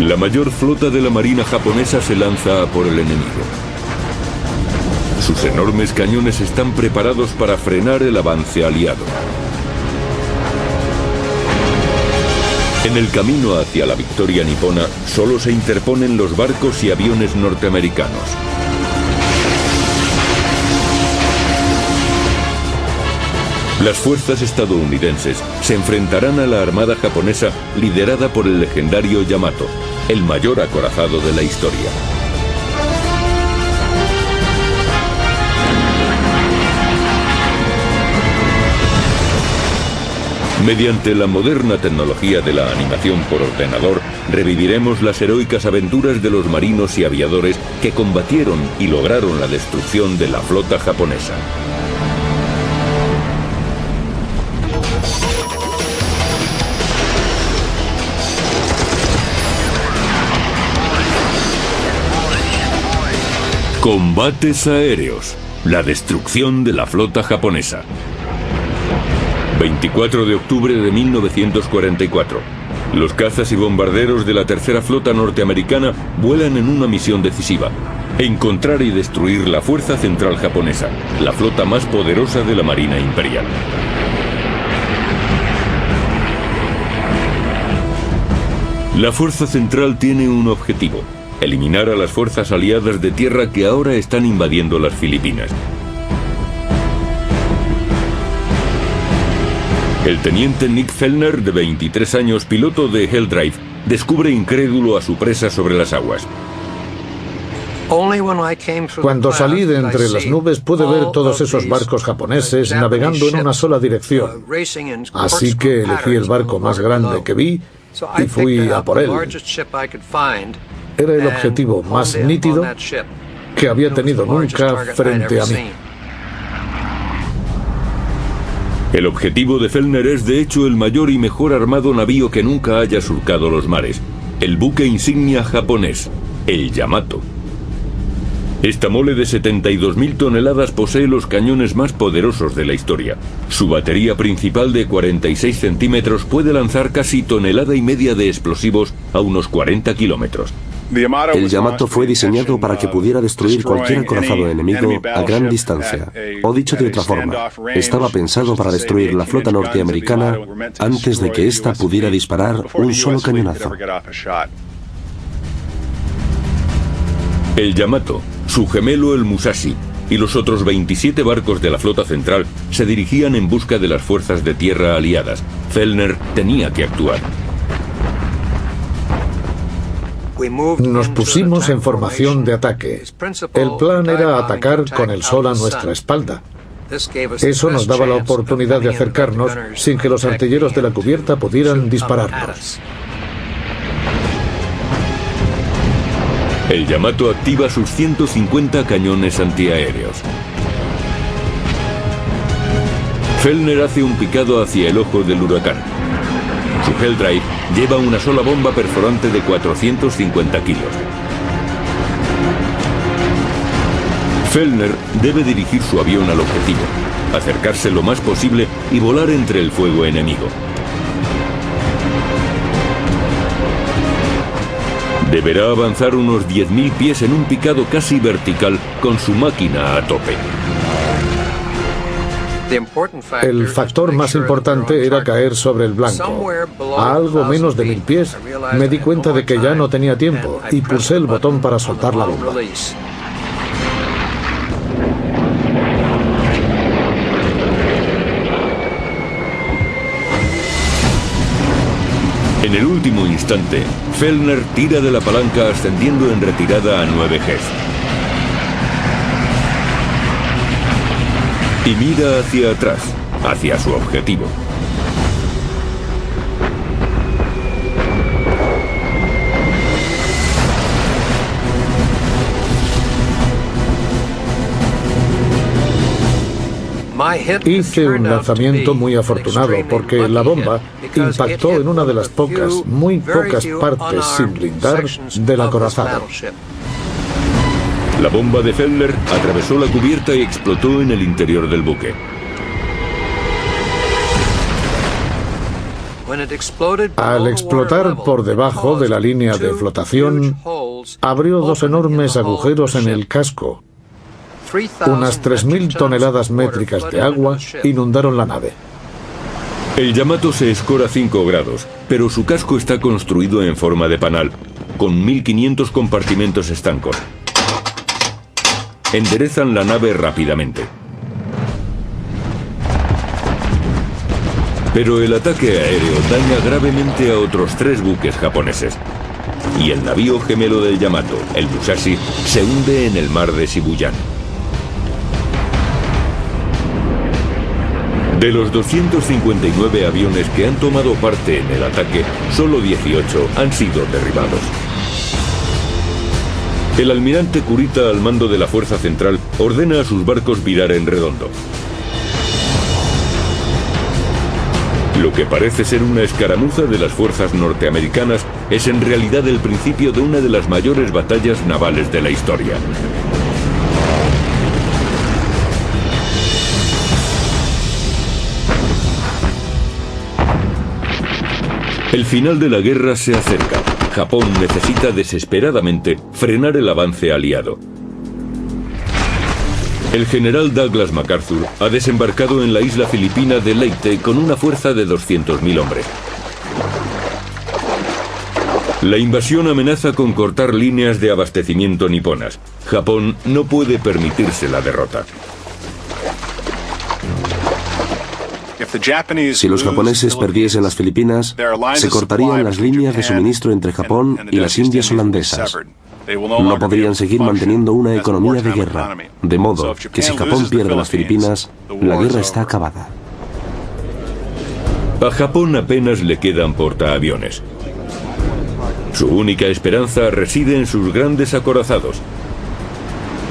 La mayor flota de la marina japonesa se lanza a por el enemigo. Sus enormes cañones están preparados para frenar el avance aliado. En el camino hacia la victoria nipona, solo se interponen los barcos y aviones norteamericanos. Las fuerzas estadounidenses se enfrentarán a la armada japonesa liderada por el legendario Yamato, el mayor acorazado de la historia. Mediante la moderna tecnología de la animación por ordenador, reviviremos las heroicas aventuras de los marinos y aviadores que combatieron y lograron la destrucción de la flota japonesa. Combates aéreos. La destrucción de la flota japonesa. 24 de octubre de 1944. Los cazas y bombarderos de la tercera flota norteamericana vuelan en una misión decisiva: encontrar y destruir la fuerza central japonesa, la flota más poderosa de la Marina Imperial. La fuerza central tiene un objetivo: eliminar a las fuerzas aliadas de tierra que ahora están invadiendo las Filipinas. El teniente Nick Fellner, de 23 años, piloto de Hell Drive, descubre incrédulo a su presa sobre las aguas. Cuando salí de entre las nubes pude ver todos esos barcos japoneses navegando en una sola dirección. Así que elegí el barco más grande que vi y fui a por él. Era el objetivo más nítido que había tenido nunca frente a mí. El objetivo de Fellner es de hecho el mayor y mejor armado navío que nunca haya surcado los mares: el buque insignia japonés, el Yamato. Esta mole de 72.000 toneladas posee los cañones más poderosos de la historia. Su batería principal de 46 centímetros puede lanzar casi 1,5 toneladas de explosivos a unos 40 kilómetros. El Yamato fue diseñado para que pudiera destruir cualquier acorazado enemigo a gran distancia. O dicho de otra forma, estaba pensado para destruir la flota norteamericana antes de que ésta pudiera disparar un solo cañonazo. El Yamato, su gemelo el Musashi y los otros 27 barcos de la flota central se dirigían en busca de las fuerzas de tierra aliadas. Fellner tenía que actuar. Nos pusimos en formación de ataque. El plan era atacar con el sol a nuestra espalda. Eso nos daba la oportunidad de acercarnos sin que los artilleros de la cubierta pudieran dispararnos. El Yamato activa sus 150 cañones antiaéreos. Fellner hace un picado hacia el ojo del huracán. Su Hell Drive lleva una sola bomba perforante de 450 kilos. Fellner debe dirigir su avión al objetivo, acercarse lo más posible y volar entre el fuego enemigo. Deberá avanzar unos 10.000 pies en un picado casi vertical con su máquina a tope. El factor más importante era caer sobre el blanco. A algo menos de 1.000 pies, me di cuenta de que ya no tenía tiempo y pulsé el botón para soltar la bomba. En el último instante, Fellner tira de la palanca ascendiendo en retirada a 9 Gs. Y mira hacia atrás, hacia su objetivo. Hice un lanzamiento muy afortunado porque la bomba impactó en una de las pocas, muy pocas partes sin blindar del acorazado. La bomba de Fellner atravesó la cubierta y explotó en el interior del buque. Al explotar por debajo de la línea de flotación, abrió dos enormes agujeros en el casco. Unas 3.000 toneladas métricas de agua inundaron la nave. El Yamato se escora 5 grados, pero su casco está construido en forma de panal, con 1.500 compartimentos estancos. Enderezan la nave rápidamente. Pero el ataque aéreo daña gravemente a otros 3 buques japoneses. Y el navío gemelo del Yamato, el Musashi, se hunde en el mar de Shibuyan. De los 259 aviones que han tomado parte en el ataque, solo 18 han sido derribados. El almirante Kurita, al mando de la fuerza central, ordena a sus barcos virar en redondo. Lo que parece ser una escaramuza de las fuerzas norteamericanas es en realidad el principio de una de las mayores batallas navales de la historia. El final de la guerra se acerca. Japón necesita desesperadamente frenar el avance aliado. El general Douglas MacArthur ha desembarcado en la isla filipina de Leyte con una fuerza de 200.000 hombres. La invasión amenaza con cortar líneas de abastecimiento niponas. Japón no puede permitirse la derrota. Si los japoneses perdiesen las Filipinas, se cortarían las líneas de suministro entre Japón y las Indias holandesas. No podrían seguir manteniendo una economía de guerra, de modo que si Japón pierde las Filipinas, la guerra está acabada. A Japón apenas le quedan portaaviones. Su única esperanza reside en sus grandes acorazados.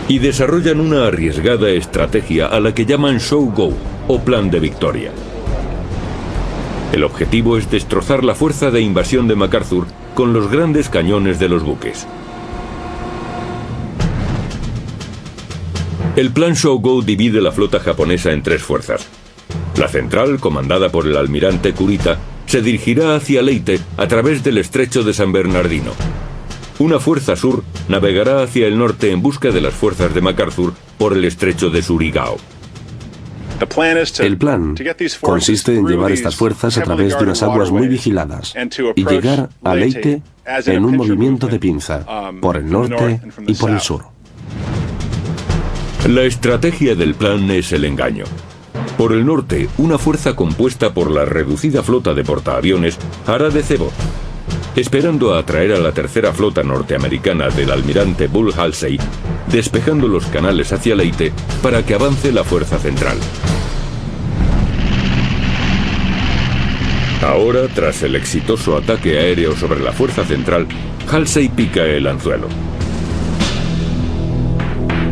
Y desarrollan una arriesgada estrategia a la que llaman Show-Go, o Plan de Victoria. El objetivo es destrozar la fuerza de invasión de MacArthur con los grandes cañones de los buques. El Plan Show-Go divide la flota japonesa en 3 fuerzas. La central, comandada por el almirante Kurita, se dirigirá hacia Leyte a través del estrecho de San Bernardino. Una fuerza sur navegará hacia el norte en busca de las fuerzas de MacArthur por el estrecho de Surigao. El plan consiste en llevar estas fuerzas a través de unas aguas muy vigiladas y llegar a Leyte en un movimiento de pinza, por el norte y por el sur. La estrategia del plan es el engaño. Por el norte, una fuerza compuesta por la reducida flota de portaaviones hará de cebo, esperando a atraer a la tercera flota norteamericana del almirante Bull Halsey, despejando los canales hacia Leyte para que avance la fuerza central. Ahora, tras el exitoso ataque aéreo sobre la fuerza central, Halsey pica el anzuelo.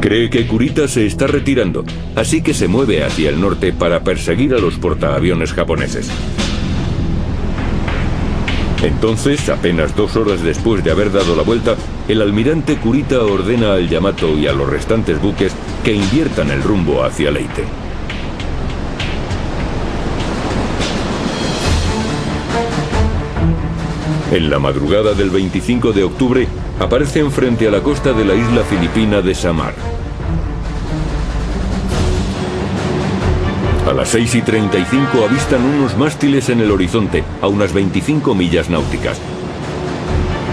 Cree que Kurita se está retirando, así que se mueve hacia el norte para perseguir a los portaaviones japoneses. Entonces, apenas 2 horas después de haber dado la vuelta, el almirante Kurita ordena al Yamato y a los restantes buques que inviertan el rumbo hacia Leyte. En la madrugada del 25 de octubre, aparecen frente a la costa de la isla filipina de Samar. A las 6:35 avistan unos mástiles en el horizonte, a unas 25 millas náuticas.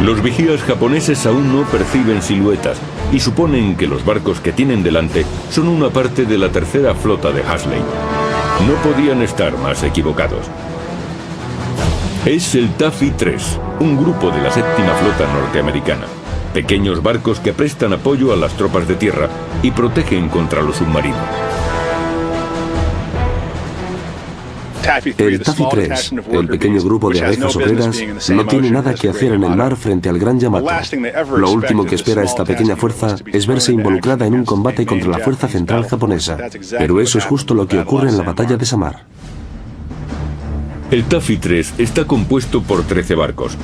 Los vigías japoneses aún no perciben siluetas y suponen que los barcos que tienen delante son una parte de la tercera flota de Halsey. No podían estar más equivocados. Es el Taffy 3, un grupo de la séptima flota norteamericana. Pequeños barcos que prestan apoyo a las tropas de tierra y protegen contra los submarinos. El Taffy 3, el pequeño grupo de abejas obreras, no tiene nada que hacer en el mar frente al gran Yamato. Lo último que espera esta pequeña fuerza es verse involucrada en un combate contra la fuerza central japonesa. Pero eso es justo lo que ocurre en la batalla de Samar. El Taffy 3 está compuesto por 13 barcos.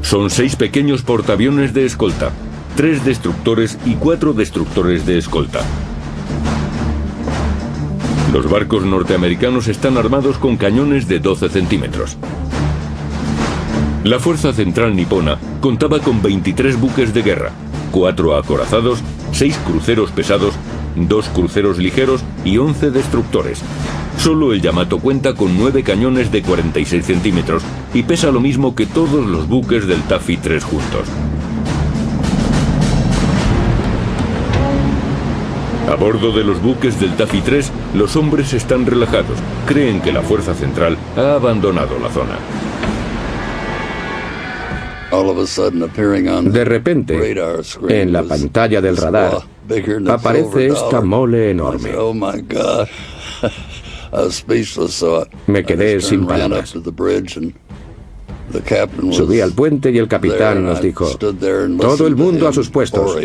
Son 6 pequeños portaaviones de escolta, 3 destructores y 4 destructores de escolta. Los barcos norteamericanos están armados con cañones de 12 centímetros. La Fuerza Central Nipona contaba con 23 buques de guerra, 4 acorazados, 6 cruceros pesados, 2 cruceros ligeros y 11 destructores. Solo el Yamato cuenta con 9 cañones de 46 centímetros y pesa lo mismo que todos los buques del Taffy 3 juntos. A bordo de los buques del Taffy 3, los hombres están relajados. Creen que la Fuerza Central ha abandonado la zona. De repente, en la pantalla del radar, aparece esta mole enorme. Me quedé sin palabras. Subí al puente y el capitán nos dijo: todo el mundo a sus puestos.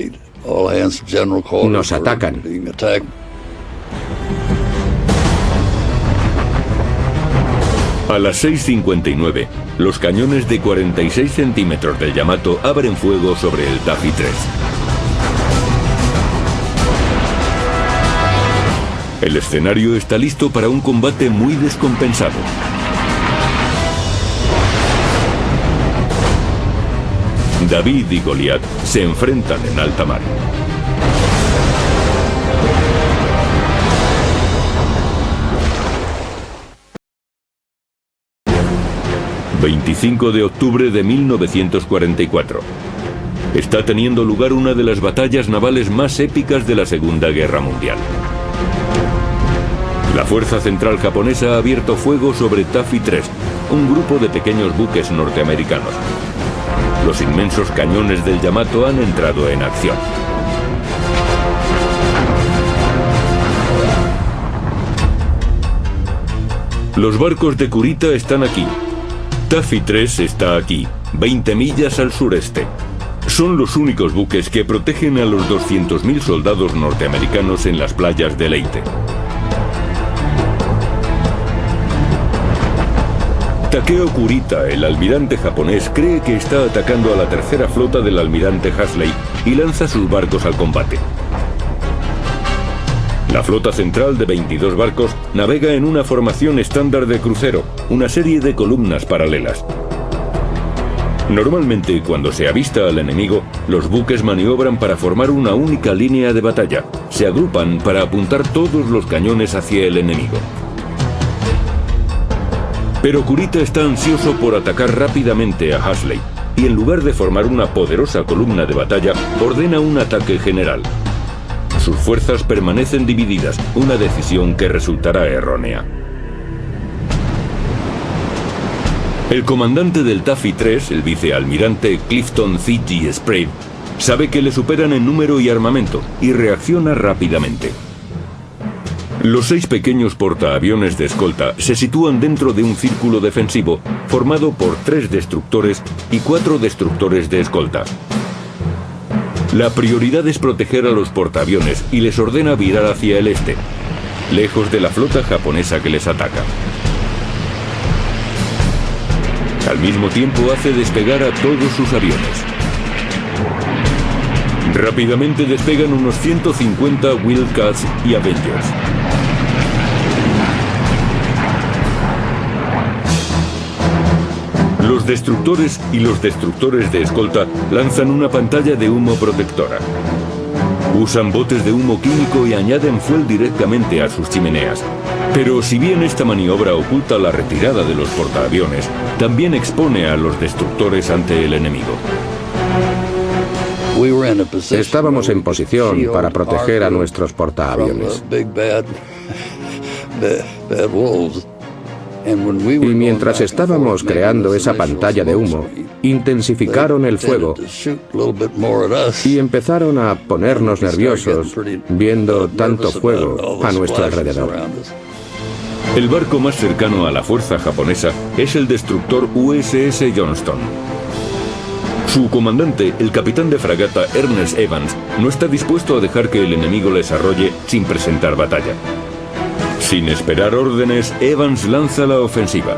Nos atacan. A las 6:59, los cañones de 46 centímetros del Yamato abren fuego sobre el Taffy 3. El escenario está listo para un combate muy descompensado. David y Goliat se enfrentan en alta mar. ...25 de octubre de 1944... está teniendo lugar una de las batallas navales más épicas de la Segunda Guerra Mundial. La Fuerza Central japonesa ha abierto fuego sobre Taffy 3, un grupo de pequeños buques norteamericanos. Los inmensos cañones del Yamato han entrado en acción. Los barcos de Kurita están aquí. Taffy 3 está aquí, 20 millas al sureste. Son los únicos buques que protegen a los 200.000 soldados norteamericanos en las playas de Leyte. Takeo Kurita, el almirante japonés, cree que está atacando a la tercera flota del almirante Hasley y lanza sus barcos al combate. La flota central de 22 barcos navega en una formación estándar de crucero, una serie de columnas paralelas. Normalmente, cuando se avista al enemigo, los buques maniobran para formar una única línea de batalla. Se agrupan para apuntar todos los cañones hacia el enemigo. Pero Kurita está ansioso por atacar rápidamente a Hasley, y en lugar de formar una poderosa columna de batalla, ordena un ataque general. Sus fuerzas permanecen divididas, una decisión que resultará errónea. El comandante del Taffy 3, el vicealmirante Clifton C.G. Sprague, sabe que le superan en número y armamento, y reacciona rápidamente. Los 6 pequeños portaaviones de escolta se sitúan dentro de un círculo defensivo formado por 3 destructores y 4 destructores de escolta. La prioridad es proteger a los portaaviones y les ordena virar hacia el este, lejos de la flota japonesa que les ataca. Al mismo tiempo hace despegar a todos sus aviones. Rápidamente despegan unos 150 Wildcats y Avengers. Los destructores y los destructores de escolta lanzan una pantalla de humo protectora. Usan botes de humo químico y añaden fuel directamente a sus chimeneas. Pero si bien esta maniobra oculta la retirada de los portaaviones, también expone a los destructores ante el enemigo. Estábamos en posición para proteger a nuestros portaaviones. Y mientras estábamos creando esa pantalla de humo, intensificaron el fuego y empezaron a ponernos nerviosos viendo tanto fuego a nuestro alrededor. El barco más cercano a la fuerza japonesa es el destructor USS Johnston. Su comandante, el capitán de fragata Ernest Evans, no está dispuesto a dejar que el enemigo les arrolle sin presentar batalla. Sin esperar órdenes, Evans lanza la ofensiva.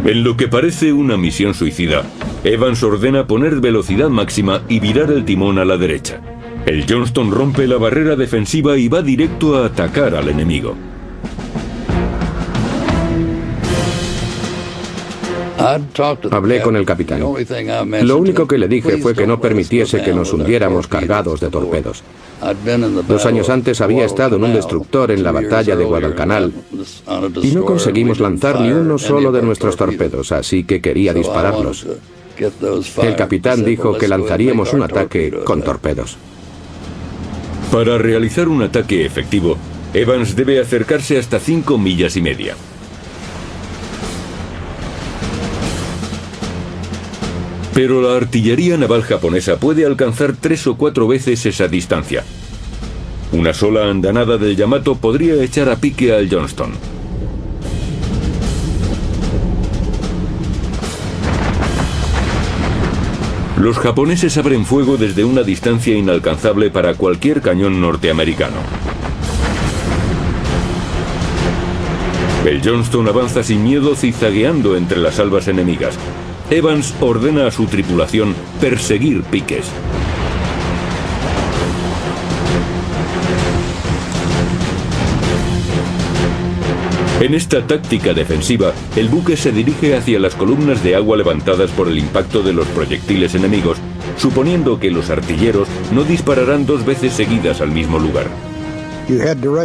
En lo que parece una misión suicida, Evans ordena poner velocidad máxima y virar el timón a la derecha. El Johnston rompe la barrera defensiva y va directo a atacar al enemigo. Hablé con el capitán. Lo único que le dije fue que no permitiese que nos hundiéramos cargados de torpedos. 2 años antes había estado en un destructor en la batalla de Guadalcanal y no conseguimos lanzar ni uno solo de nuestros torpedos, así que quería dispararlos. El capitán dijo que lanzaríamos un ataque con torpedos. Para realizar un ataque efectivo, Evans debe acercarse hasta 5,5 millas. Pero la artillería naval japonesa puede alcanzar 3 o 4 veces esa distancia. Una sola andanada del Yamato podría echar a pique al Johnston. Los japoneses abren fuego desde una distancia inalcanzable para cualquier cañón norteamericano. El Johnston avanza sin miedo zigzagueando entre las albas enemigas. Evans ordena a su tripulación perseguir piques. En esta táctica defensiva, el buque se dirige hacia las columnas de agua levantadas por el impacto de los proyectiles enemigos, suponiendo que los artilleros no dispararán 2 veces seguidas al mismo lugar.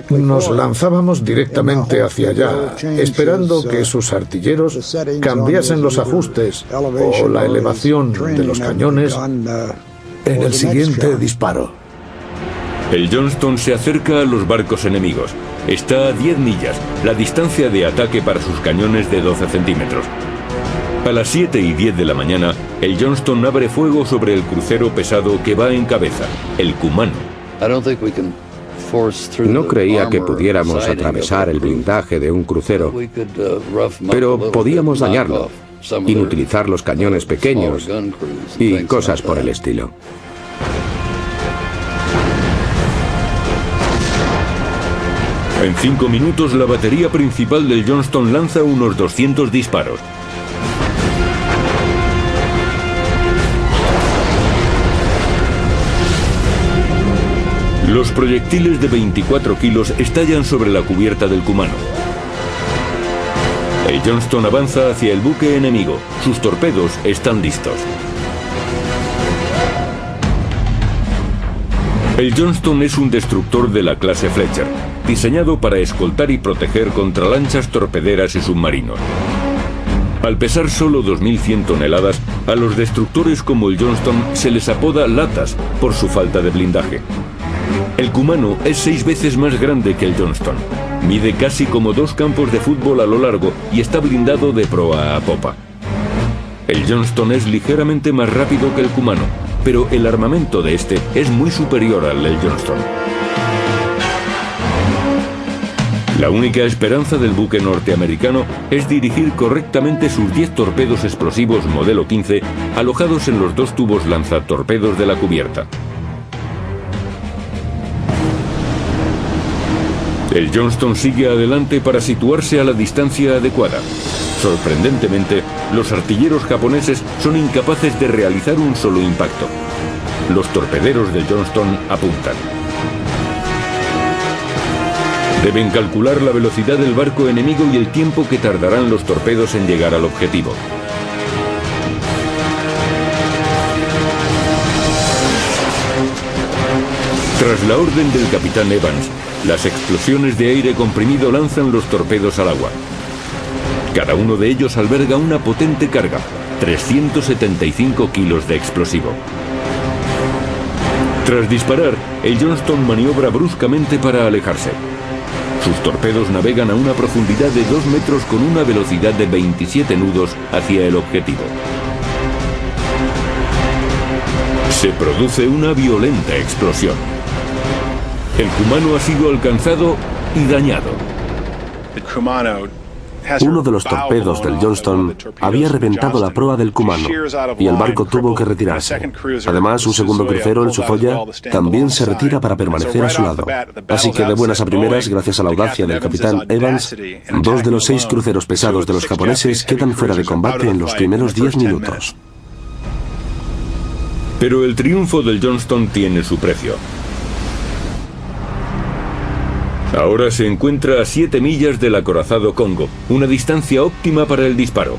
Nos lanzábamos directamente hacia allá, esperando que sus artilleros cambiasen los ajustes o la elevación de los cañones en el siguiente disparo. El Johnston se acerca a los barcos enemigos. Está a 10 millas, la distancia de ataque para sus cañones de 12 centímetros. A las 7:10 de la mañana, el Johnston abre fuego sobre el crucero pesado que va en cabeza, el Kumano. No creía que pudiéramos atravesar el blindaje de un crucero, pero podíamos dañarlo, inutilizar los cañones pequeños y cosas por el estilo. En 5 minutos, la batería principal del Johnston lanza unos 200 disparos. Los proyectiles de 24 kilos estallan sobre la cubierta del Kumano. El Johnston avanza hacia el buque enemigo. Sus torpedos están listos. El Johnston es un destructor de la clase Fletcher, diseñado para escoltar y proteger contra lanchas torpederas y submarinos. Al pesar solo 2.100 toneladas, a los destructores como el Johnston se les apoda latas por su falta de blindaje. El Kumano es 6 veces más grande que el Johnston. Mide casi como 2 campos de fútbol a lo largo y está blindado de proa a popa. El Johnston es ligeramente más rápido que el Kumano, pero el armamento de este es muy superior al del Johnston. La única esperanza del buque norteamericano es dirigir correctamente sus 10 torpedos explosivos modelo 15 alojados en los 2 tubos lanzatorpedos de la cubierta. El Johnston sigue adelante para situarse a la distancia adecuada. Sorprendentemente, los artilleros japoneses son incapaces de realizar un solo impacto. Los torpederos del Johnston apuntan. Deben calcular la velocidad del barco enemigo y el tiempo que tardarán los torpedos en llegar al objetivo. Tras la orden del capitán Evans, las explosiones de aire comprimido lanzan los torpedos al agua. Cada uno de ellos alberga una potente carga, 375 kilos de explosivo. Tras disparar, el Johnston maniobra bruscamente para alejarse. Sus torpedos navegan a una profundidad de 2 metros con una velocidad de 27 nudos hacia el objetivo. Se produce una violenta explosión. El Kumano ha sido alcanzado y dañado. Uno de los torpedos del Johnston había reventado la proa del Kumano y el barco tuvo que retirarse. Además, un segundo crucero, el Suzoya, también se retira para permanecer a su lado. Así que de buenas a primeras, gracias a la audacia del capitán Evans, 2 de los 6 cruceros pesados de los japoneses quedan fuera de combate en los primeros 10 minutos. Pero el triunfo del Johnston tiene su precio. Ahora se encuentra a 7 millas del acorazado Congo, una distancia óptima para el disparo.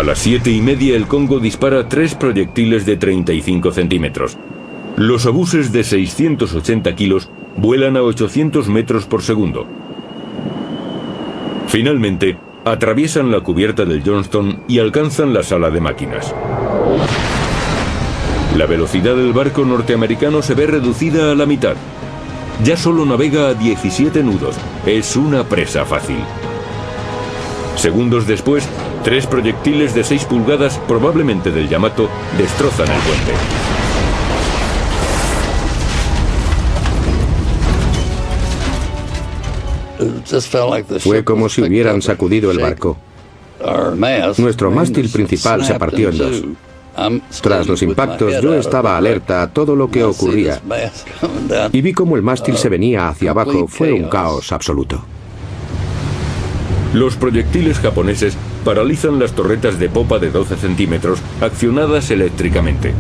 A las 7:30 el Kongo dispara 3 proyectiles de 35 centímetros. Los obuses de 680 kilos vuelan a 800 metros por segundo. Finalmente, atraviesan la cubierta del Johnston y alcanzan la sala de máquinas. La velocidad del barco norteamericano se ve reducida a la mitad. Ya solo navega a 17 nudos. Es una presa fácil. Segundos después, 3 proyectiles de 6 pulgadas, probablemente del Yamato, destrozan el puente. Fue como si hubieran sacudido el barco. Nuestro mástil principal se partió en dos. Tras los impactos, yo estaba alerta a todo lo que ocurría y vi cómo el mástil se venía hacia abajo. Fue un caos absoluto. Los proyectiles japoneses paralizan las torretas de popa de 12 centímetros, accionadas eléctricamente.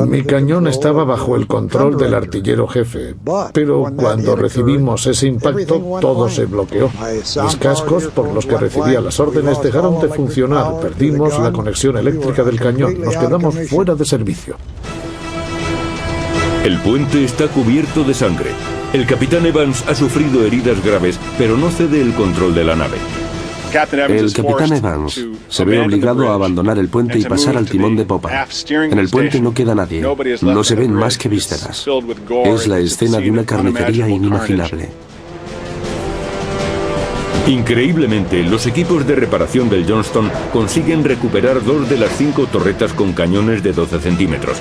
Mi cañón estaba bajo el control del artillero jefe, pero cuando recibimos ese impacto, todo se bloqueó. Mis cascos, por los que recibía las órdenes, dejaron de funcionar. Perdimos la conexión eléctrica del cañón. Nos quedamos fuera de servicio. El puente está cubierto de sangre. El capitán Evans ha sufrido heridas graves, pero no cede el control de la nave. El capitán Evans se ve obligado a abandonar el puente y pasar al timón de popa. En el puente no queda nadie. No se ven más que vísceras. Es la escena de una carnicería inimaginable. Increíblemente, los equipos de reparación del Johnston consiguen recuperar 2 de las 5 torretas con cañones de 12 centímetros.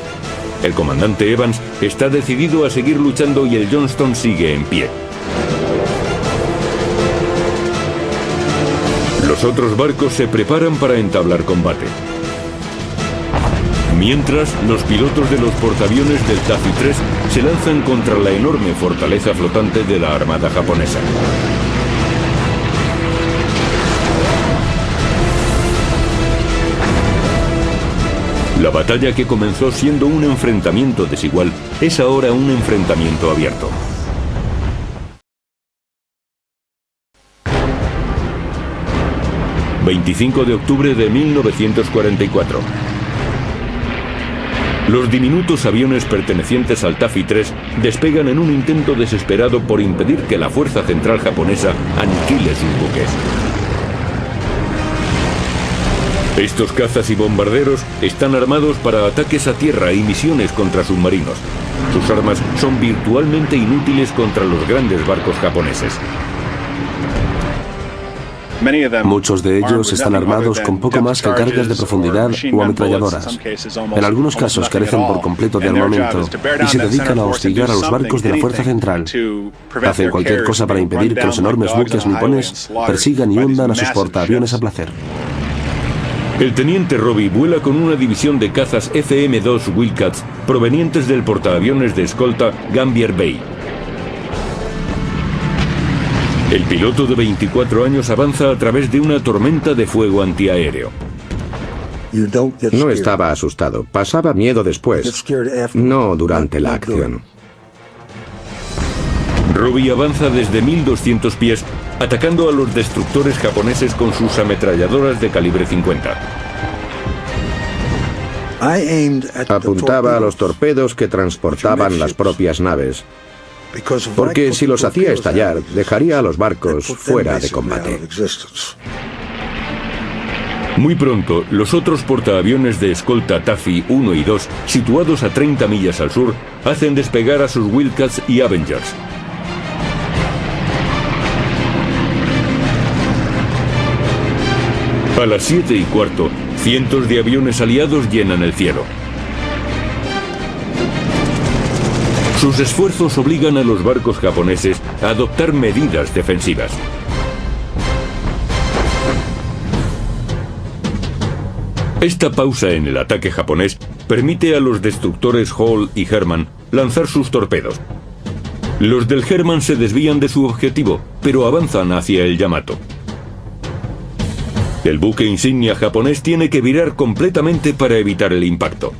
El comandante Evans está decidido a seguir luchando y el Johnston sigue en pie. Los otros barcos se preparan para entablar combate. Mientras, los pilotos de los portaaviones del Taffy 3 se lanzan contra la enorme fortaleza flotante de la armada japonesa. La batalla, que comenzó siendo un enfrentamiento desigual, es ahora un enfrentamiento abierto. ...25 de octubre de 1944. Los diminutos aviones pertenecientes al Taffy 3 despegan en un intento desesperado por impedir que la fuerza central japonesa aniquile sus buques. Estos cazas y bombarderos están armados para ataques a tierra y misiones contra submarinos. Sus armas son virtualmente inútiles contra los grandes barcos japoneses. Muchos de ellos están armados con poco más que cargas de profundidad o ametralladoras. En algunos casos carecen por completo de armamento y se dedican a hostigar a los barcos de la fuerza central. Hacen cualquier cosa para impedir que los enormes buques nipones persigan y hundan a sus portaaviones a placer. El teniente Robbie vuela con una división de cazas FM-2 Wildcats provenientes del portaaviones de escolta Gambier Bay. El piloto de 24 años avanza a través de una tormenta de fuego antiaéreo. No estaba asustado, pasaba miedo después, no durante la acción. Robbie avanza desde 1200 pies, atacando a los destructores japoneses con sus ametralladoras de calibre 50. Apuntaba a los torpedos que transportaban las propias naves, porque si los hacía estallar, dejaría a los barcos fuera de combate. Muy pronto, los otros portaaviones de escolta Taffy 1 y 2, situados a 30 millas al sur, hacen despegar a sus Wildcats y Avengers. A las 7:15, cientos de aviones aliados llenan el cielo. Sus esfuerzos obligan a los barcos japoneses a adoptar medidas defensivas. Esta pausa en el ataque japonés permite a los destructores Hall y Herman lanzar sus torpedos. Los del Herman se desvían de su objetivo, pero avanzan hacia el Yamato. El buque insignia japonés tiene que virar completamente para evitar el impacto.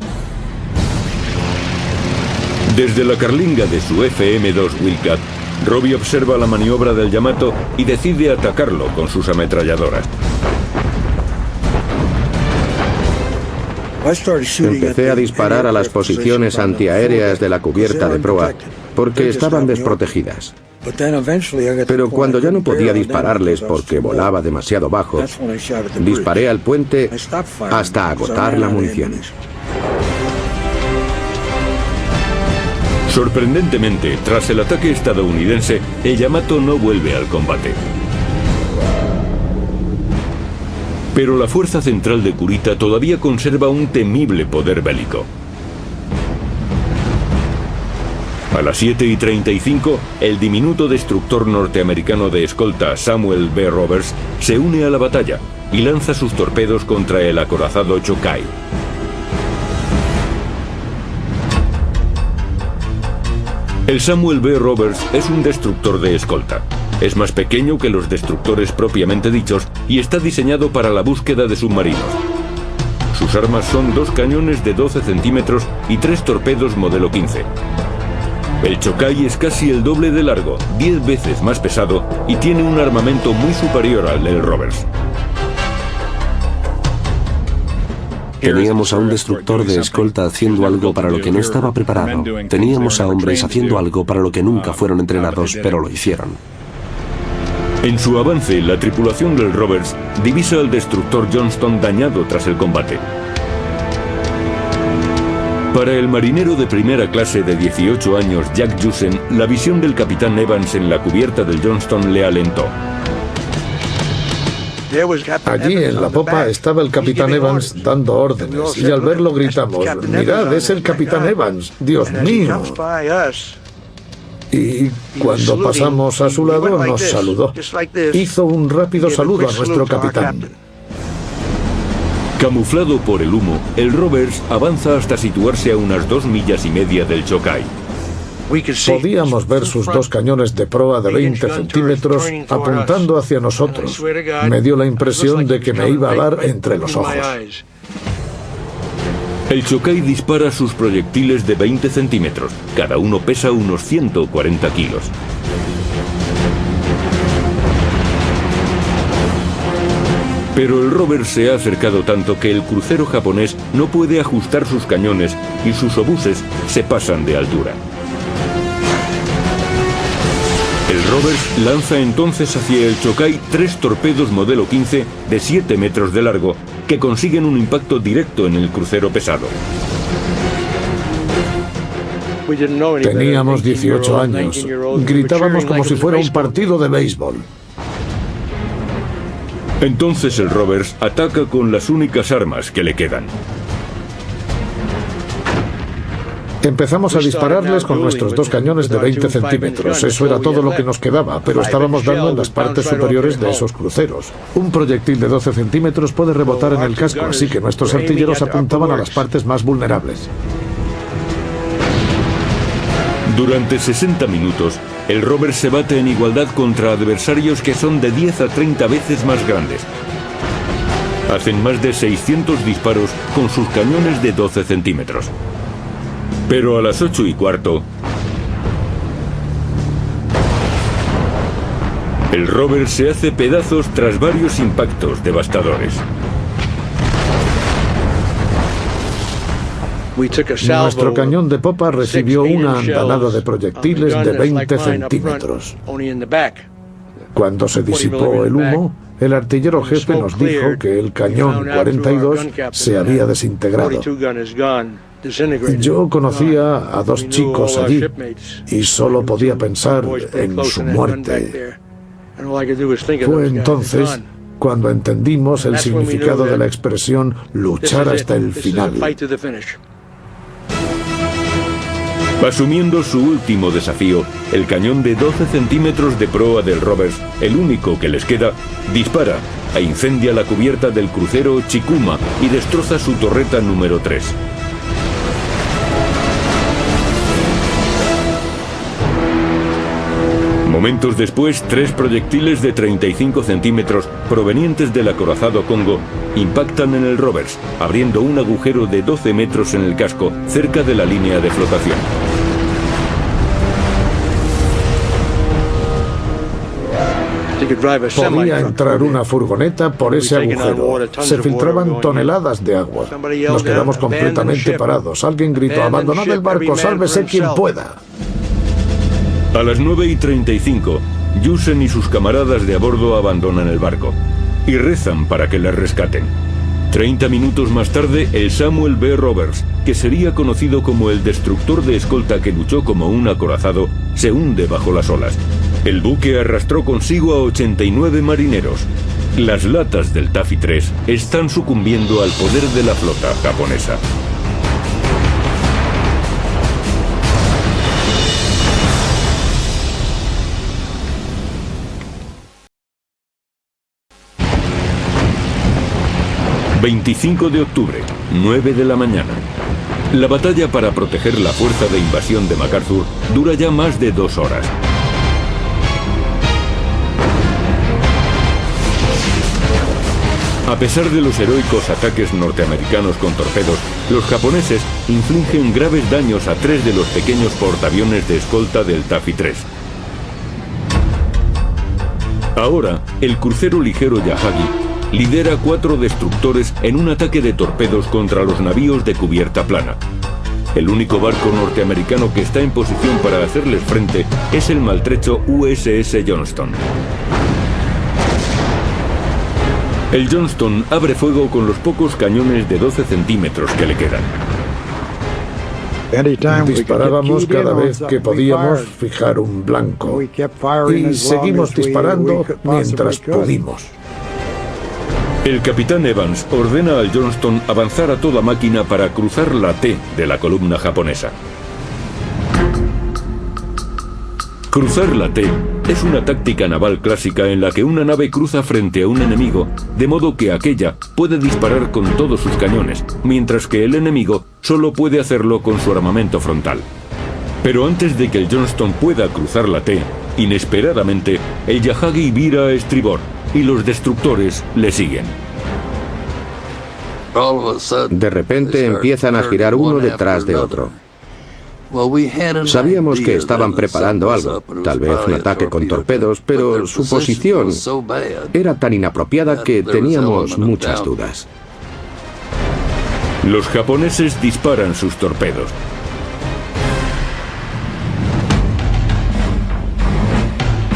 Desde la carlinga de su FM-2 Wildcat, Robbie observa la maniobra del Yamato y decide atacarlo con sus ametralladoras. Empecé a disparar a las posiciones antiaéreas de la cubierta de proa porque estaban desprotegidas. Pero cuando ya no podía dispararles porque volaba demasiado bajo, disparé al puente hasta agotar la munición. Sorprendentemente, tras el ataque estadounidense, el Yamato no vuelve al combate. Pero la fuerza central de Kurita todavía conserva un temible poder bélico. A las 7:35, el diminuto destructor norteamericano de escolta Samuel B. Roberts se une a la batalla y lanza sus torpedos contra el acorazado Chokai. El Samuel B. Roberts es un destructor de escolta. Es más pequeño que los destructores propiamente dichos y está diseñado para la búsqueda de submarinos. Sus armas son 2 cañones de 12 centímetros y 3 torpedos modelo 15. El Chokai es casi el doble de largo, 10 veces más pesado y tiene un armamento muy superior al del Roberts. Teníamos a un destructor de escolta haciendo algo para lo que no estaba preparado. Teníamos a hombres haciendo algo para lo que nunca fueron entrenados, pero lo hicieron. En su avance, la tripulación del Roberts divisa al destructor Johnston dañado tras el combate. Para el marinero de primera clase de 18 años, Jack Jusen, la visión del capitán Evans en la cubierta del Johnston le alentó. Allí en la popa estaba el capitán Evans dando órdenes y al verlo gritamos: «Mirad, es el capitán Evans, Dios mío». Y cuando pasamos a su lado nos saludó. Hizo un rápido saludo a nuestro capitán. Camuflado por el humo, el Roberts avanza hasta situarse a unas 2,5 millas del Chokai. Podíamos ver sus 2 cañones de proa de 20 centímetros apuntando hacia nosotros. Me dio la impresión de que me iba a dar entre los ojos. El Chokai dispara sus proyectiles de 20 centímetros. Cada uno pesa unos 140 kilos. Pero el Roberts se ha acercado tanto que el crucero japonés no puede ajustar sus cañones y sus obuses se pasan de altura. El Roberts lanza entonces hacia el Chokai 3 torpedos modelo 15 de 7 metros de largo que consiguen un impacto directo en el crucero pesado. Teníamos 18 años. Gritábamos como si fuera un partido de béisbol. Entonces el Roberts ataca con las únicas armas que le quedan. Empezamos a dispararles con nuestros 2 cañones de 20 centímetros. Eso era todo lo que nos quedaba, pero estábamos dando en las partes superiores de esos cruceros. Un proyectil de 12 centímetros puede rebotar en el casco, así que nuestros artilleros apuntaban a las partes más vulnerables. Durante 60 minutos, el Roberts se bate en igualdad contra adversarios que son de 10 a 30 veces más grandes. Hacen más de 600 disparos con sus cañones de 12 centímetros. Pero a las 8:15, el Roberts se hace pedazos tras varios impactos devastadores. Nuestro cañón de popa recibió una andanada de proyectiles de 20 centímetros. Cuando se disipó el humo, el artillero jefe nos dijo que el cañón 42 se había desintegrado. Yo conocía a 2 chicos allí y solo podía pensar en su muerte. Fue entonces cuando entendimos el significado de la expresión luchar hasta el final. Asumiendo su último desafío, el cañón de 12 centímetros de proa del Roberts, el único que les queda, dispara e incendia la cubierta del crucero Chikuma y destroza su torreta número 3. Momentos después, 3 proyectiles de 35 centímetros provenientes del acorazado Congo impactan en el Roberts, abriendo un agujero de 12 metros en el casco cerca de la línea de flotación. Podía entrar una furgoneta por ese agujero. Se filtraban toneladas de agua. Nos quedamos completamente parados. Alguien gritó: «Abandonad el barco, sálvese quien pueda». A las 9:35, Yusen y sus camaradas de a bordo abandonan el barco y rezan para que les rescaten. 30 minutos más tarde, el Samuel B. Roberts, que sería conocido como el destructor de escolta que luchó como un acorazado, se hunde bajo las olas. El buque arrastró consigo a 89 marineros. Las latas del Taffy 3 están sucumbiendo al poder de la flota japonesa. ...25 de octubre, 9 de la mañana. La batalla para proteger la fuerza de invasión de MacArthur dura ya más de 2 horas. A pesar de los heroicos ataques norteamericanos con torpedos, los japoneses infligen graves daños a 3 de los pequeños portaaviones de escolta del Taffy 3. Ahora, el crucero ligero Yahagi lidera 4 destructores en un ataque de torpedos contra los navíos de cubierta plana. El único barco norteamericano que está en posición para hacerles frente es el maltrecho USS Johnston. El Johnston abre fuego con los pocos cañones de 12 centímetros que le quedan. Disparábamos cada vez que podíamos fijar un blanco y seguimos disparando mientras pudimos. El capitán Evans ordena al Johnston avanzar a toda máquina para cruzar la T de la columna japonesa. Cruzar la T es una táctica naval clásica en la que una nave cruza frente a un enemigo, de modo que aquella puede disparar con todos sus cañones, mientras que el enemigo solo puede hacerlo con su armamento frontal. Pero antes de que el Johnston pueda cruzar la T, inesperadamente, el Yahagi vira a estribor y los destructores le siguen. De repente empiezan a girar uno detrás de otro. Sabíamos que estaban preparando algo, tal vez un ataque con torpedos, pero su posición era tan inapropiada que teníamos muchas dudas. Los japoneses disparan sus torpedos.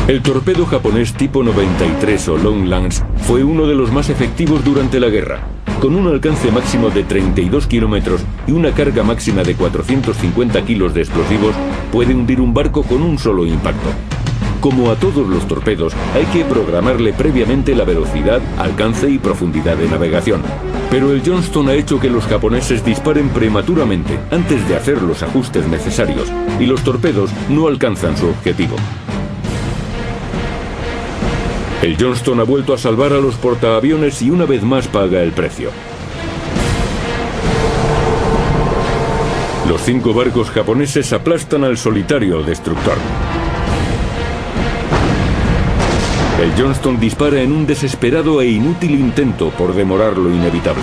El torpedo japonés tipo 93 o Long Lance fue uno de los más efectivos durante la guerra. Con un alcance máximo de 32 kilómetros y una carga máxima de 450 kilos de explosivos, puede hundir un barco con un solo impacto. Como a todos los torpedos, hay que programarle previamente la velocidad, alcance y profundidad de navegación. Pero el Johnston ha hecho que los japoneses disparen prematuramente antes de hacer los ajustes necesarios, y los torpedos no alcanzan su objetivo. El Johnston ha vuelto a salvar a los portaaviones y una vez más paga el precio. Los 5 barcos japoneses aplastan al solitario destructor. El Johnston dispara en un desesperado e inútil intento por demorar lo inevitable.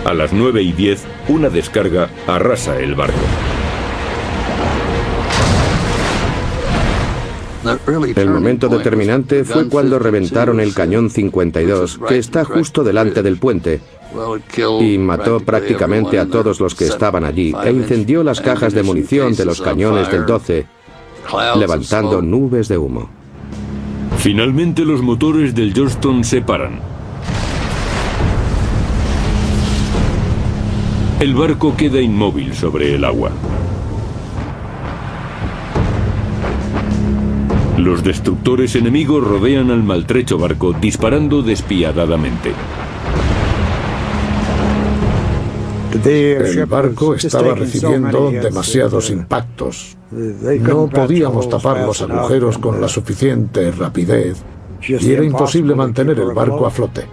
A las 9:10, una descarga arrasa el barco. El momento determinante fue cuando reventaron el cañón 52, que está justo delante del puente, y mató prácticamente a todos los que estaban allí, e incendió las cajas de munición de los cañones del 12, levantando nubes de humo. Finalmente los motores del Johnston se paran. El barco queda inmóvil sobre el agua. Los destructores enemigos rodean al maltrecho barco disparando despiadadamente. El barco estaba recibiendo demasiados impactos. No podíamos tapar los agujeros con la suficiente rapidez y era imposible mantener el barco a flote.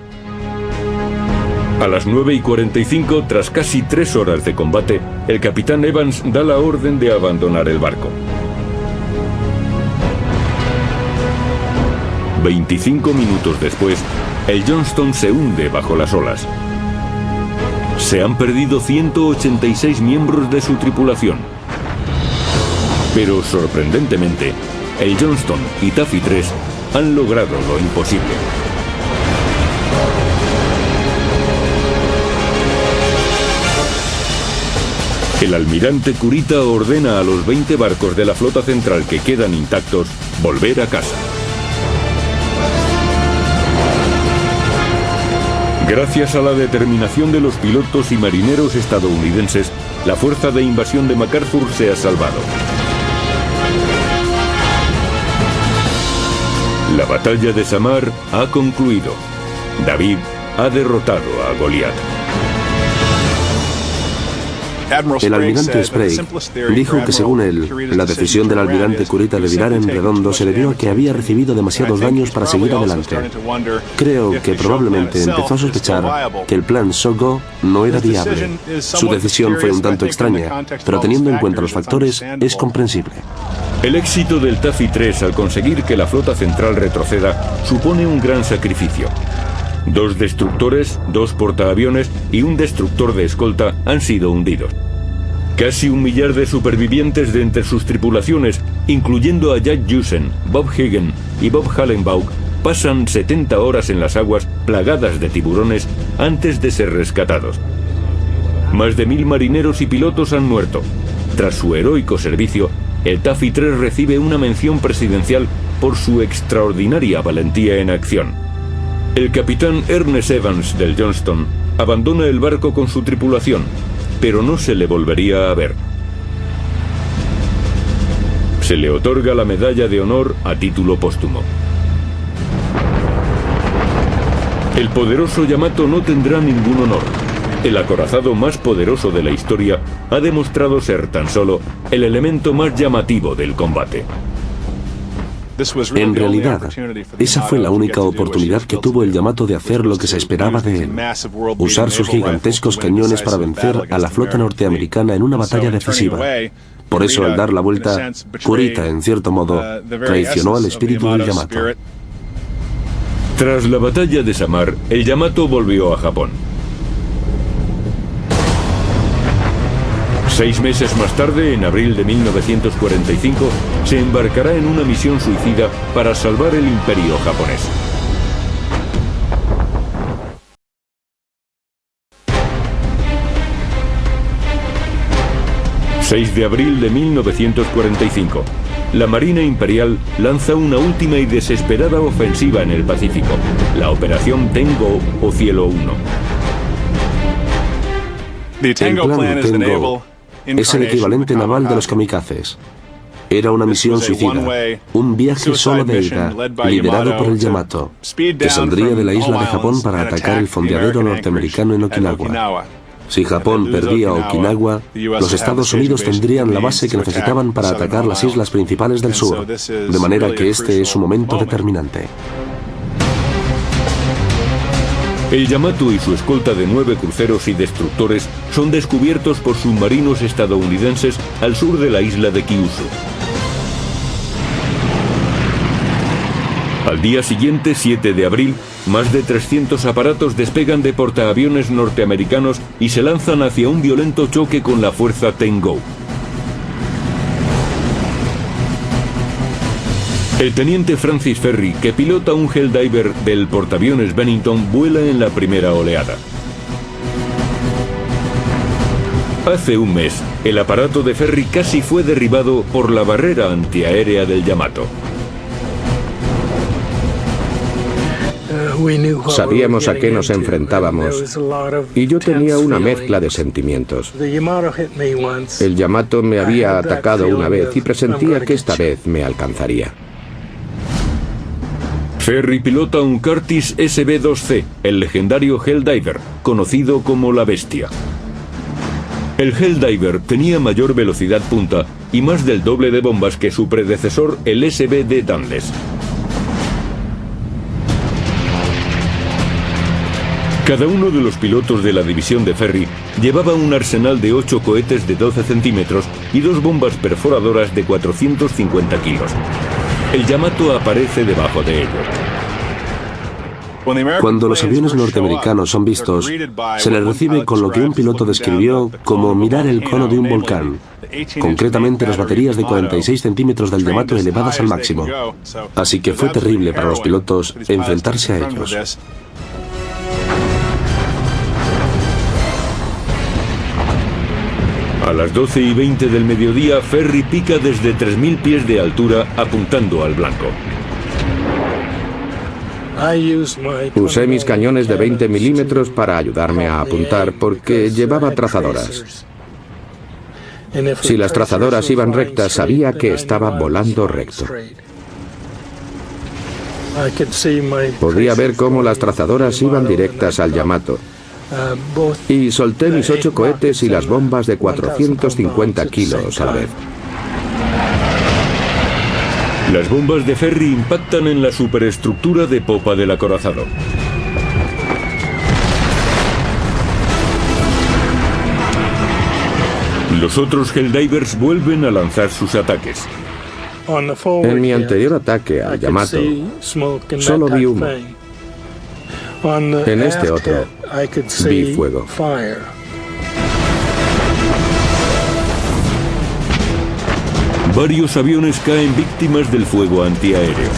A las 9:45, tras casi 3 horas de combate, el capitán Evans da la orden de abandonar el barco. 25 minutos después, el Johnston se hunde bajo las olas. Se han perdido 186 miembros de su tripulación. Pero sorprendentemente, el Johnston y Taffy 3 han logrado lo imposible. El almirante Kurita ordena a los 20 barcos de la flota central que quedan intactos volver a casa. Gracias a la determinación de los pilotos y marineros estadounidenses, la fuerza de invasión de MacArthur se ha salvado. La batalla de Samar ha concluido. David ha derrotado a Goliat. El almirante Sprague dijo que según él, la decisión del almirante Kurita de virar en redondo se debió a que había recibido demasiados daños para seguir adelante. Creo que probablemente empezó a sospechar que el plan So-Go no era viable. Su decisión fue un tanto extraña, pero teniendo en cuenta los factores, es comprensible. El éxito del Taffy 3 al conseguir que la flota central retroceda supone un gran sacrificio. 2 destructores, 2 portaaviones y un destructor de escolta han sido hundidos. Casi 1 millar de supervivientes de entre sus tripulaciones, incluyendo a Jack Jusen, Bob Hagen y Bob Hallenbaugh, pasan 70 horas en las aguas plagadas de tiburones antes de ser rescatados. Más de 1000 marineros y pilotos han muerto. Tras su heroico servicio, el Taffy 3 recibe una mención presidencial por su extraordinaria valentía en acción. El capitán Ernest Evans del Johnston abandona el barco con su tripulación, pero no se le volvería a ver. Se le otorga la medalla de honor a título póstumo. El poderoso Yamato no tendrá ningún honor. El acorazado más poderoso de la historia ha demostrado ser tan solo el elemento más llamativo del combate. En realidad, esa fue la única oportunidad que tuvo el Yamato de hacer lo que se esperaba de él: usar sus gigantescos cañones para vencer a la flota norteamericana en una batalla decisiva. Por eso, al dar la vuelta, Kurita, en cierto modo, traicionó al espíritu del Yamato. Tras la batalla de Samar, el Yamato volvió a Japón. 6 meses más tarde, en abril de 1945, se embarcará en una misión suicida para salvar el imperio japonés. ...6 de abril de 1945... la Marina Imperial lanza una última y desesperada ofensiva en el Pacífico, la Operación Tengo o Cielo 1. El plan Tengo es el equivalente naval de los kamikazes. Era una misión suicida, un viaje solo de ida, liderado por el Yamato, que saldría de la isla de Japón para atacar el fondeadero norteamericano en Okinawa. Si Japón perdía Okinawa, los Estados Unidos tendrían la base que necesitaban para atacar las islas principales del sur, de manera que este es un momento determinante. El Yamato y su escolta de 9 cruceros y destructores son descubiertos por submarinos estadounidenses al sur de la isla de Kyushu. Al día siguiente, 7 de abril, más de 300 aparatos despegan de portaaviones norteamericanos y se lanzan hacia un violento choque con la fuerza Tengo. El teniente Francis Ferry, que pilota un Helldiver del portaaviones Bennington, vuela en la primera oleada. Hace un mes, el aparato de Ferry casi fue derribado por la barrera antiaérea del Yamato. Sabíamos a qué nos enfrentábamos y yo tenía una mezcla de sentimientos. El Yamato me había atacado una vez y presentía que esta vez me alcanzaría. Ferry pilota un Curtiss SB-2C, el legendario Helldiver, conocido como la Bestia. El Helldiver tenía mayor velocidad punta y más del doble de bombas que su predecesor, el SB-D Dunless. Cada uno de los pilotos de la división de Ferry llevaba un arsenal de 8 cohetes de 12 centímetros y 2 bombas perforadoras de 450 kilos. El Yamato aparece debajo de ellos. Cuando los aviones norteamericanos son vistos, se les recibe con lo que un piloto describió como mirar el cono de un volcán, concretamente las baterías de 46 centímetros del Yamato elevadas al máximo. Así que fue terrible para los pilotos enfrentarse a ellos. A las 12:20 del mediodía, Ferry pica desde 3.000 pies de altura apuntando al blanco. Usé mis cañones de 20 milímetros para ayudarme a apuntar porque llevaba trazadoras. Si las trazadoras iban rectas, sabía que estaba volando recto. Podía ver cómo las trazadoras iban directas al Yamato. Y solté mis 8 cohetes y las bombas de 450 kilos a la vez. Las bombas de Ferry impactan en la superestructura de popa del acorazado. Los otros Helldivers vuelven a lanzar sus ataques. En mi anterior ataque al Yamato, solo vi humo. En este otro, vi fuego. Varios aviones caen víctimas del fuego antiaéreo.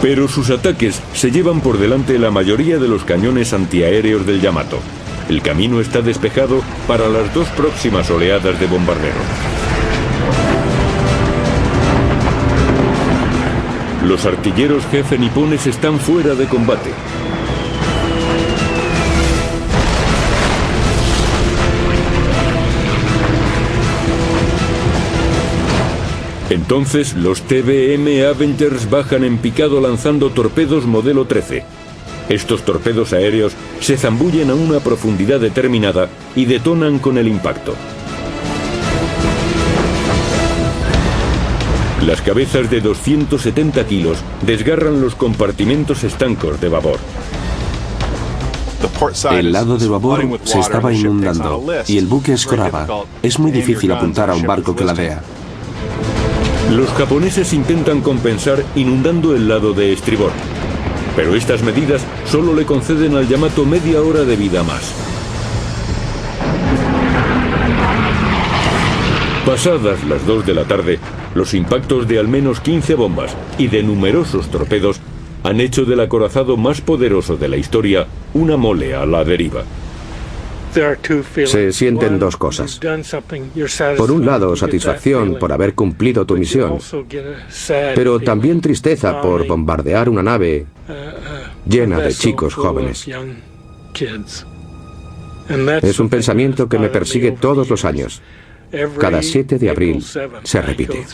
Pero sus ataques se llevan por delante la mayoría de los cañones antiaéreos del Yamato. El camino está despejado para las 2 próximas oleadas de bombardeo. Los artilleros jefe nipones están fuera de combate. Entonces los TBM Avengers bajan en picado lanzando torpedos modelo 13. Estos torpedos aéreos se zambullen a una profundidad determinada y detonan con el impacto. Las cabezas de 270 kilos desgarran los compartimentos estancos de babor. El lado de babor se estaba inundando y el buque escoraba. Es muy difícil apuntar a un barco que ladea. Los japoneses intentan compensar inundando el lado de estribor, pero estas medidas solo le conceden al Yamato media hora de vida más. Pasadas las 2 de la tarde, los impactos de al menos 15 bombas y de numerosos torpedos han hecho del acorazado más poderoso de la historia una mole a la deriva. Se sienten 2 cosas. Por un lado, satisfacción por haber cumplido tu misión, pero también tristeza por bombardear una nave llena de chicos jóvenes. Es un pensamiento que me persigue todos los años. Cada 7 de abril se repite.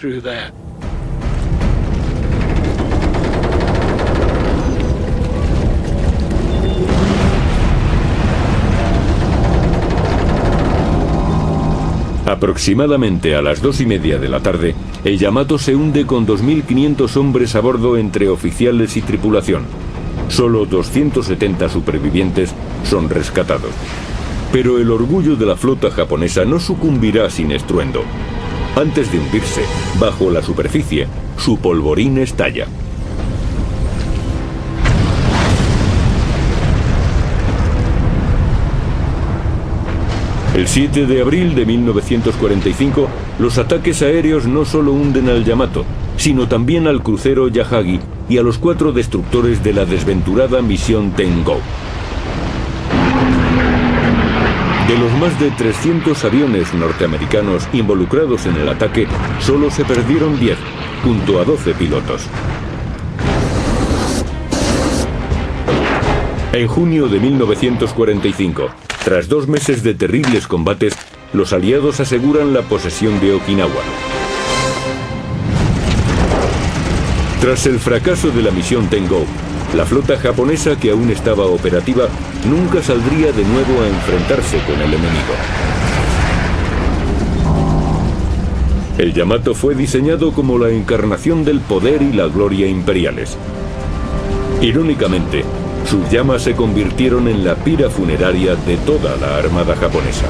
Aproximadamente a las 2:30 de la tarde, el Yamato se hunde con 2.500 hombres a bordo entre oficiales y tripulación. Solo 270 supervivientes son rescatados. Pero el orgullo de la flota japonesa no sucumbirá sin estruendo. Antes de hundirse, bajo la superficie, su polvorín estalla. El 7 de abril de 1945, los ataques aéreos no solo hunden al Yamato, sino también al crucero Yahagi y a los 4 destructores de la desventurada misión Tengo. De los más de 300 aviones norteamericanos involucrados en el ataque, solo se perdieron 10, junto a 12 pilotos. En junio de 1945, tras 2 meses de terribles combates, los aliados aseguran la posesión de Okinawa. Tras el fracaso de la misión Tengo, la flota japonesa, que aún estaba operativa, nunca saldría de nuevo a enfrentarse con el enemigo. El Yamato fue diseñado como la encarnación del poder y la gloria imperiales. Irónicamente, sus llamas se convirtieron en la pira funeraria de toda la armada japonesa.